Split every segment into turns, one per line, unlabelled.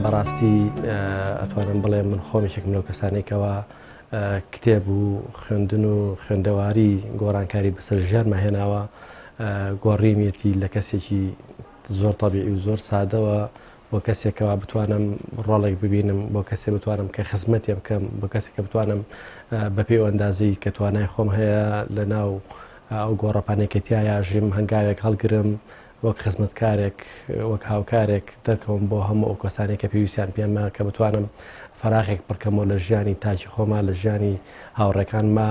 بەڕاستی ئەتوانم بڵێم من خۆمیشێکم لەو کەسانێکەوە کتێب و خوێندن و خوێندەواری گۆڕانکاری بەسەر ژیانمە هێناوە گۆڕیمێتی لە کەسێکی زۆر تەبیعی و زۆر سادەوە بۆ کەسێکەوە بتوانم ڕۆڵێک ببینم بۆ کەسێک بتوانم کە خزمەتێ بکەم بۆ کەسێکە بتوانم بە پێی ئەندازی کە توانای خۆم هەیە لە ناو ئەو گۆڕەپانێکەتیایە ژیم هەنگاوێک هەڵگرم وەک خزمەتکارێک وەک هاوکارێک دەرکەوم بۆ هەموو ئەو کۆسانێک کە پێویستیان پێمە کە بتوانم فەراغێک بڕکەمەوە لە ژیانی تاکی خۆمان لە ژیانی هاوڕێکانمە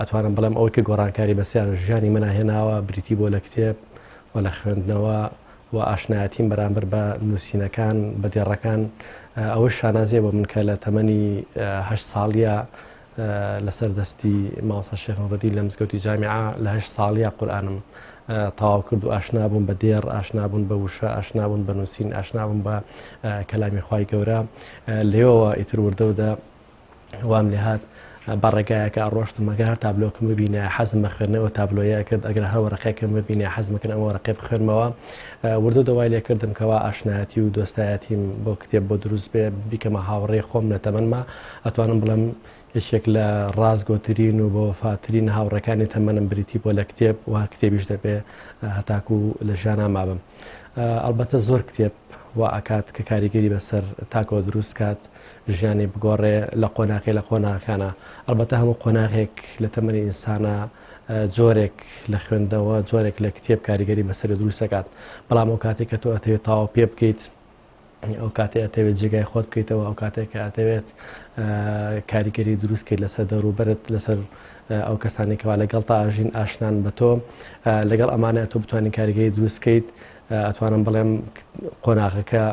ئەتوانم بڵێم ئەوەی کە گۆڕانکاری بەسیار ژیانی مناهێناوە بریتی بۆ لە کتێب و لە خوێندنەوە و ئاشنایەتیم بەرامبەر بە نووسینەکان بە دێڕەکان ئەوە شانازیە بۆ من کە لە تەمەنی 8 ساڵیە لەسەر دەستی مامۆستا شێخ مەمەدی لە مزگەوتی جامیعە لە 8 ساڵیە قورئانم تەواو کرد و ئاشنابوون بە دێڕ ئاشنابوون بە وشە ئاشنابوون بە نووسین ئاشنابوون بە کەلامی خوای گەورە لێەوە ئیتر وردەودا وام لێ هات بەڕێگایەکە ئەڕۆشتم ئەگەر هەر تابلۆکم ببینە حەزم بە خوێندنەوە تابلۆیە کرد ئەگەر هەر وەرەقەیەکم ببینێ حەزمەکەن ئەمە وەرەقەی بخوێنمەوە وردە دوای لێ کردم کەوا ئاشنایەتی و دۆستایەتیم بۆ کتێب بۆ دروست بێ بیکەمە هاوڕێی خۆم لە تەمەنما ئەتوانم بڵێم یەکێک لە ڕازگۆترین و بە وەفاترین هاوڕەکانی تەمەنم بریتی بۆ لە کتێب و کتێبیش دەبێ هەتاکو لە ژیانە مابم ئەلبەتە زۆر کتێب و ئاکات کە کاریگەری بەسەر تاکەوە دروست کات ژیانی بگۆڕێ لە قۆناغی لە قۆناغەکانە ئەلبەتە هەموو قۆناغێک لە تەمەنی ئینسانە جۆرێک لە خوێندەوە جۆرێک لە کتێب کاریگەری بەسەر دروست دەکات بەڵام ئەو کاتێک کە تۆ ئەتەوێت تاوا پێ بکەیت ئەو کاتێ ئەتەوێت جێگای خۆت بکەیتەوە ئەو کاتێک کە ئەتەوێت کاریگەری دروستکەیت لەسەر دەوروبەرت لەسەر ئەو کەسانێکەوە لەگەڵ تا ئاژین ئاشنان بە تۆ لەگەڵ ئەمانە تۆ بتوانین کاریگەری دروستکەیت ئەتوانم بڵێم قۆناغەکە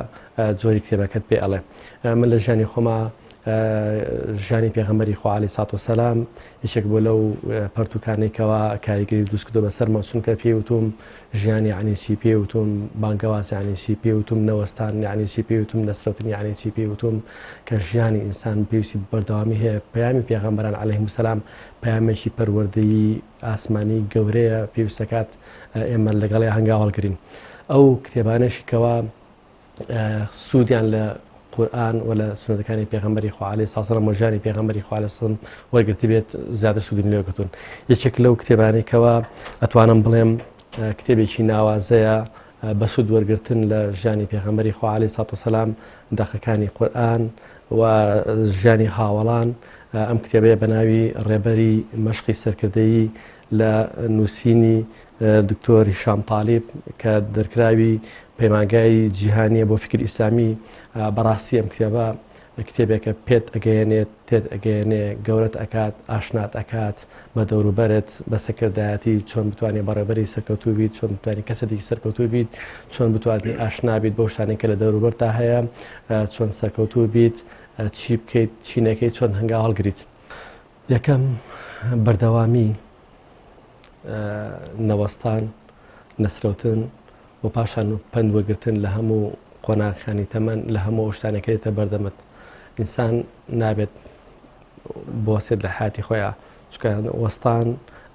جۆری کتێبەکەت پێ ئەڵێ من لە ژیانی خۆما ژیانی پێغەمبەری خوا عەلەیهی سەڵاتو وەسەلام یەکێک بۆ لەو پەرتوکانێکەوە کاریگەری دروست کردو بەسەرمە چونکە پێوتم ژیانی یعنی چی پێوتم بانگەواز یعنی چی پێوتم نەوەستان یعنی چی پێوتم نەسرەوتن یعنی چی پێوتم کە ژیانی ئینسان پێویستی بەردەوامی هەیە پەیامی پێغەمبەران عەلەیهیمو سەلام پەیامێکی پەروەردەیی ئاسمانی گەورەیە پێویستەکات ئێمە لەگەڵی هەنگاو هەڵگرین ئەو کتێبانەشی کەوا سوودیان لە قورئان و لە سنەتەکانی پێغەمبەری خوا عەلەیهی سەڵاتو وەسەلام و ژیانی پێغەمبەری خوا عەلەیهی سەڵام وەرگرتی بێت زیاتر سوودیم لێگرتوون یەکێک لەو کتێبانێکەوە ئەتوانم بڵێم کتێبێکی ناوازەیە بە سوود وەرگرتن لە ژیانی پێغەمبەری خوا عەلەیهی سەڵاتو وەسەلام دەقەکانی قورئان و ژیانی هاوڵان ئەم کتێبەیە بە ناوی ڕێبەری مەشقی سەرکردەیی لە نووسینی دکتۆر هیشام تاڵیب کە دەرکراوی پەیمانگای جیهانیە بۆ فکری ئیسلامی بەڕاستی ئەم کتێبە کتێبێکە پێت ئەگەیەنێت تێت ئەگەیەنێ گەورەت ئەکات ئاشنات ئەکات بە دەوروبەرت بە سەرکردایەتی چۆن بتوانێت بەڕێوەبەری سەرکەوتوو بیت چۆن بتوانێت کەسێکی سەرکەوتوو بیت چۆن بتوانێت ئاشنا بیت بۆ شتانێک کە لە دەوروبەرتا هەیە چۆن سەرکەوتوو بیت چی بکەیت چی نەکەیت چۆن هەنگاو هەڵگریت یەکەم بەردەوامی نەوەستان نەسرەوتن و پاشان پند وەرگرتن لە هەموو قۆناغەکانی تەمەن لە هەموو شتانێک کە دێتە بەردەمت ئینسان نابێت بوەستێت لە حیاتی خۆیان چونکە وەستان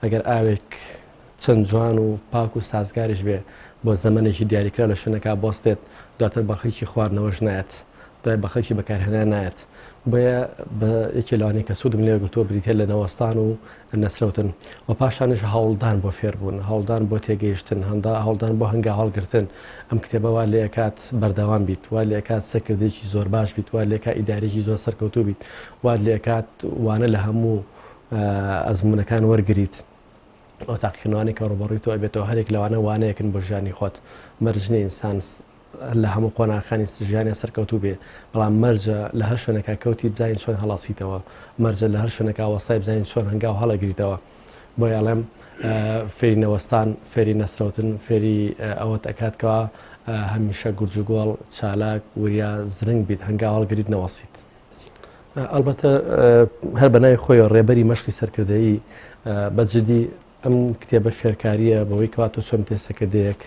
ئەگەر ئاوێک چەند جوان و پاک و سازگاریش بێ بۆ زەمانێکی دیاریکرا لە شوێنەکە بوەستێت دواتر بەخەڵکی خواردنەوەش نایەت دوای بەخەڵکی بەکارهێنان نایەت بۆیە بە یەکێ لەوانەیە کە سوودم لێگرتووە بریتێ لە نەوەستان و نەسرەوتن و پاشانش هەوڵدان بۆ فێربوون هەوڵدان بۆ تێگەیشتن هەوڵدان بۆ هەنگاو هەڵگرتن ئەم کتێبە وا لێ ئەکات بەردەوام بیت وا لێ ئەکات سەرکردێکی زۆر باش بیت وا لێ ئەکات ئیدارێکی زۆر سەرکەوتوو بیت وا لێ ئەکات وانە لە هەموو ئەزمونەکان وەرگریت ئەو تاقیکردنەوانێک کە ڕوبەڕووی تۆ ئەبێتەوە هەرێک لەوانە وانەیەکن بۆ ژیانی خۆت مەرجنی ئینسان لە هەموو قۆناغەکانی ژیانیان سەرکەوتوو بێ بەڵام مەرجە لە هەر شوێنێکا کەوتی بزانین چۆن هەڵاسیتەوە مەرجە لە هەر شوێنێکا وەستای بزانین چۆن هەنگاو هەڵەگریتەوە بۆ یاڵێم فێری نەوەستان فێری نەسرەوتن فێری ئەوەت ئەکاتکەوە هەمیشە گورج و گۆڵ چالاک وریا زرنگ بیت هەنگاو هەڵگریت نەوەسیت ئەلبەتە هەر بەناوی خۆی ڕێبەری مەشقی سەرکردەیی بەجددی ئەم کتێبە فێرکاریە بەوەی کەوا تۆ چۆن تێسەکردەیەک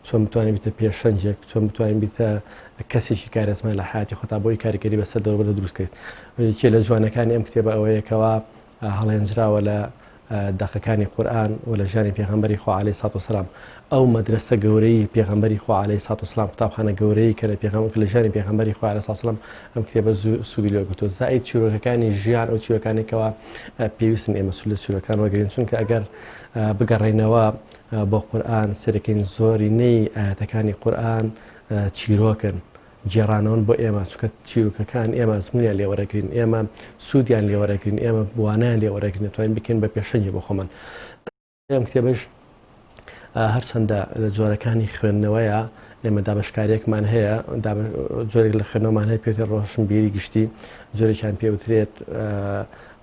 چۆن بتوانین بیتە پێشەنجێک چۆن بتوانین بیتە کەسێکی کارێزمان لە حیاتی خۆتا بۆی کاریگەری بەسەر دەوروبەر دروستکەیت یەکێ لە جوانەکانی ئەم کتێبە ئەوەیەکەوە هەڵێنجراوە لە دەقەکانی قورئان و لە ژیانی پێغەمبەری خوا عەلەیهی سەڵات وسەلام ئەو مەدرسە گەورەی پێغەمبەری خوا عەلەیهی سەڵات وسەلام قوتابخانە گەورەی کە لە ژیانی پێغەمبەری خوا عەلەیهی سەڵات وسەلام ئەم کتێبە سوودی لێ وەرگرتووە زائید چیرۆکەکانی ژیان ئەو چیرۆکانێکەوە پێویستن ئێمە سوود لە چیرۆکان وەرگرین چونکە ئەگەر بگەڕێینەوە بۆ قورئان سەرەکەین زۆرینەی ئاەتەکانی قورئان چیرۆکن جێڕانەوەن بۆ ئێمە چونکە چیرۆکەکان ئێمە زمانیان لێوەرەگرین ئێمە سوودیان لێوەرەگرین ئێمە بوانیان لێوەرەگرین دەتوانین بکەین بە پێشەنگی بۆ خۆمان ئەم کتێبەش هەرچەندە لە جۆرەکانی خوێندنەوەیە ئێمە دابشکاریەکمان هەیە جۆرێک لە خوێندنەوەمان هەیە پێوتێت ڕۆشنبیری گشتی جۆرێکیان پێوترێت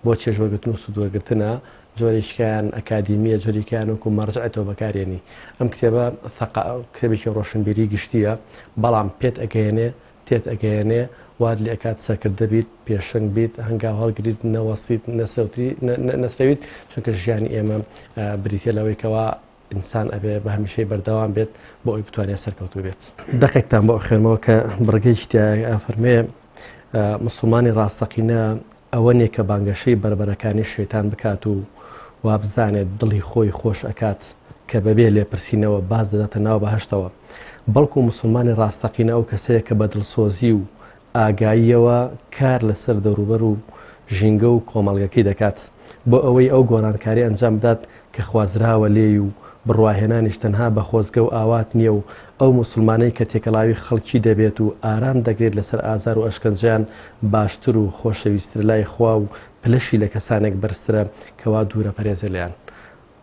بۆ چێژوەرگرتن و سوودوەرگرتنە جۆرێکیان ئەکادیمیە جۆرێکیان وەکو مەرجعێتەوە بەکارێنی ئەم کتێبە کتێبێکی ڕۆشنبیری گشتیە بەڵام پێت ئەگەیەنێ واد لێ ئەکات سەرکردە بیت پێشنگ بیت هەنگاو هەڵگریت نەوەستیت نەسرەویت چونکە ژیانی ئێمە بریتە لەوەیکەوە ئینسان ئەبێ بە هەمیشەی بەردەوام بێت بۆ ئەوی بتوانێت سەرکەوتوو بێت دەقێکتان بۆ خوێنمەوە کە بڕگەیەکی تیا فەرمێ موسڵمانی ڕاستەقینە ئەوە نیە کە بانگەشەی بربەرەکانی شێتان بکات و وا بزانێت دڵی خۆی خۆش ئەکات کە بەبێ لێپرسینەوە باز دەداتە ناو بەهەشتەوە بەڵکو موسڵمانی ڕاستەقینە ئەو کەسەیە کە بە دڵسۆزی و ئاگاییەوە کار لەسەر دەوروبەر و ژینگە و کۆمەڵگەکەی دەکات بۆ ئەوەی ئەو گۆڕانکاری ئەنجام بدات کە خوازراوە لێی و بڕواهێنانیش تەنها بە خۆزگە و ئاوات نییە و ئەو موسڵمانەی کە تێکەڵاوی خەڵکی دەبێت و ئارام دەگرێت لەسەر ئازار و ئەشکەنجیان باشتر و خۆشەویستتر لای خوا و پلەشی لە کەسانێک بەرزترە کەوا دوورە پەرێزە لیان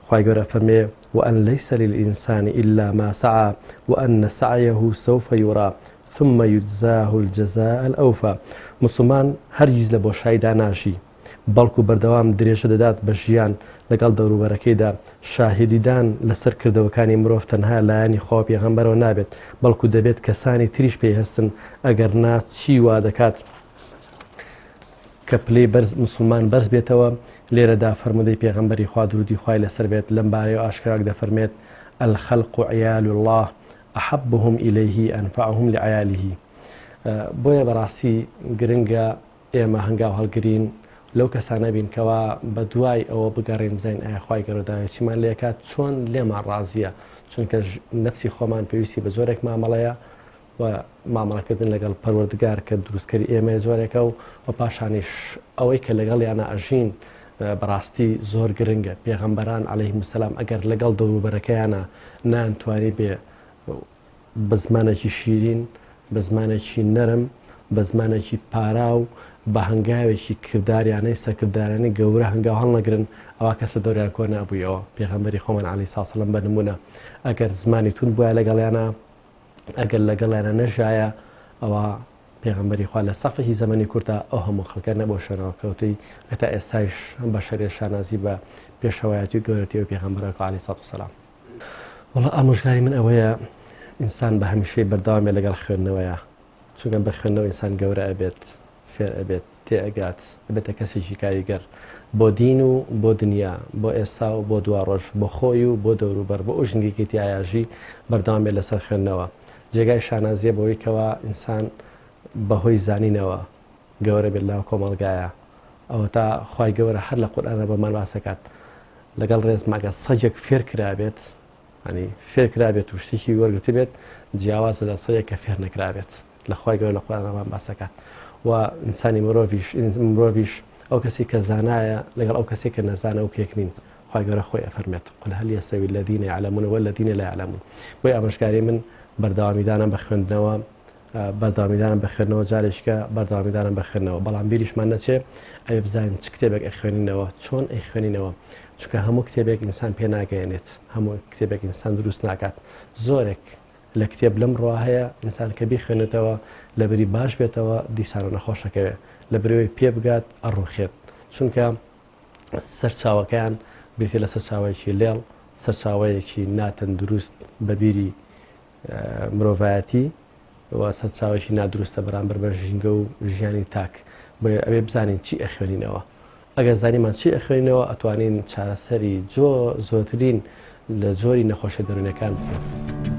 خوای گەورە فەرمێ وأن ليس للإنسان إلا ما سعى وأن سعيه سوف يرى ثم يجزاه الجزاء الأوفى مسلمان هەرگیز لە بۆشاییدا ناژی بەڵکو بەردەوام درێژە دەدات بە ژیان لەگەڵ دەوروبەرەکەیدا شاهدیدان لەسەر کردەوەکانی مرۆڤ تەنها لایەنی خوا پێغەمبەرەوە نابێت بەڵکو دەبێت کەسانی تریش پێی هەستن ئەگەر چی وا دەکات کە پلەی بەرز مسلمان بەرز بێتەوە لێرەدا فەرمودەی پێغەمبەری خوا درودی خوای لەسەر بێت لەم بارەیە ئاشکراک دەفەرمێت الخەلق عیال الله أحبهم إليه أنفعهم لعياله بۆیە بەڕاستی گرنگە ئێمە هەنگاو هەڵگرین لەو کەسانە بین کەوا بە دوای ئەوە بگەڕین بزین ئایا خوای گەورەداوێت چیمان لێکات چۆن لێمان ڕازیە چونکە نەفسی خۆمان پێویستی بە زۆرێک مامەڵەیە و مامەڵەکردن لەگەڵ پەروەردگار کە دروستکەری ئێمە زۆرێکە و پاشانیش ئەوەی کە لەگەڵ یانە ئەژین بەڕاستی زۆر گرنگە پێغەمبەران عەلەیهیمو سەلام ئەگەر لەگەڵ دەوروبەرەکەیانە نانتوانی بێ بە زمانێکی شیرین بە زمانێکی نەرم بە زمانێکی پارا و بە هەنگاوێکی کرداریانەی سەرکردارانی گەورە هەنگاو هەڵنەگرن ئەوە کەسە دەوریان کۆ نابوویەوە پێغەمبەری خۆمان عەلەیهی سەڵات وسەلام بە نمونە ئەگەر زمانی تون بووە لەگەڵیانە ئەگەر لەگەڵیانە نەژایە ئەوە پێغەمبەری خوا لە سەفێکی زەمەنی کورتدا ئەو هەموو خەڵکە نەبۆشێنەوە کەوتەی هەتا ئێستایش بە شەریعە شانازی بە پێشەوایەتی و گەورەتیەوەی پێغەمبەرەکە عەلەیهی سەڵات وسەلام وەڵا ئامۆژگاری من ئەوەیە ئینسان بە هەمیشەی بەردەوامێ لەگەڵ خوێندنەوەیە چونکە بە خوێندنەوە ئینسان گەورە ئەبێت فێر ئەبێت تێئەگات بێتە کەسێکی کاریگەر بۆ دین و بۆ دنیا بۆ ئێستا و بۆ دواڕۆژ بۆ خۆی و بۆ دەوروبەر بۆ ئەو ژنگێکی ئایاژی بەردەوام بێت لەسەر خوێندنەوە جێگای شانازیە بەوەی کەوا ئینسان بەهۆی زانینەوە گەورە بێت لاو کۆمەڵگایە ئەوە تا خوای گەورە هەر لە قورئانە بەمان واسەکات لەگەڵ ڕێزماگە سەگێک فێر کرابێت ینی فێر کرابێت و شتێکی وەرگرتی بێت جیاوازە لە سەیەک کە فێر نەکرابێت لە خوای گەورە لە قورئانەمان باسەکات و ئینسانی مرۆڤیش ئەو کەسی کە زانایە لەگەڵ ئەو کەسێک کە نەزانە و پێک نین خوای گەورە خۆی ئەفەرمێت قل هەل یەستەوی الذین یعلمون والذین لا یعلمون بۆی ئامۆژگاری من بەردەوامیدانم بە خوێندنەوە بەردەوامیدانم بە خوێندنەوە جارێککە بەردەوامیدانم بە خوێندنەوە بەڵام بیریشمان نەچێ ئەوێ بزانین چ کتێبێک ئەخوێنینەوە چۆن ئەیخوێنینەوە چونکە هەموو کتێبێک ئینسان پێ ناگەیەنێت هەموو کتێبێک ئینسان دروست ناکات زۆرێک لە کتێب لەم ڕوا هەیە ئینسان کە بیخوێنێتەوە لەبەری باش بێتەوە دیسانە نەخۆشەکەوێ لە برەوەی پێ بگات ئەڕوخێت چونکە سەرچاوەکەیان بێتی لە سەرچاوەیەکی لێڵ سەرچاوەیەکی ناتەن دروست بەبیری مرۆڤایەتی و سەرچاوێکی نادروستە بەرامبەر بە ژینگە و ژیانی تاک ئەوێ بزانین چی ئەخوێنینەوە ئەگەر زانیمان چی ئەخوێنینەوە ئەتوانین چارەسەری زۆرترین لە جۆری نەخۆشە دەرونەکان بکەین.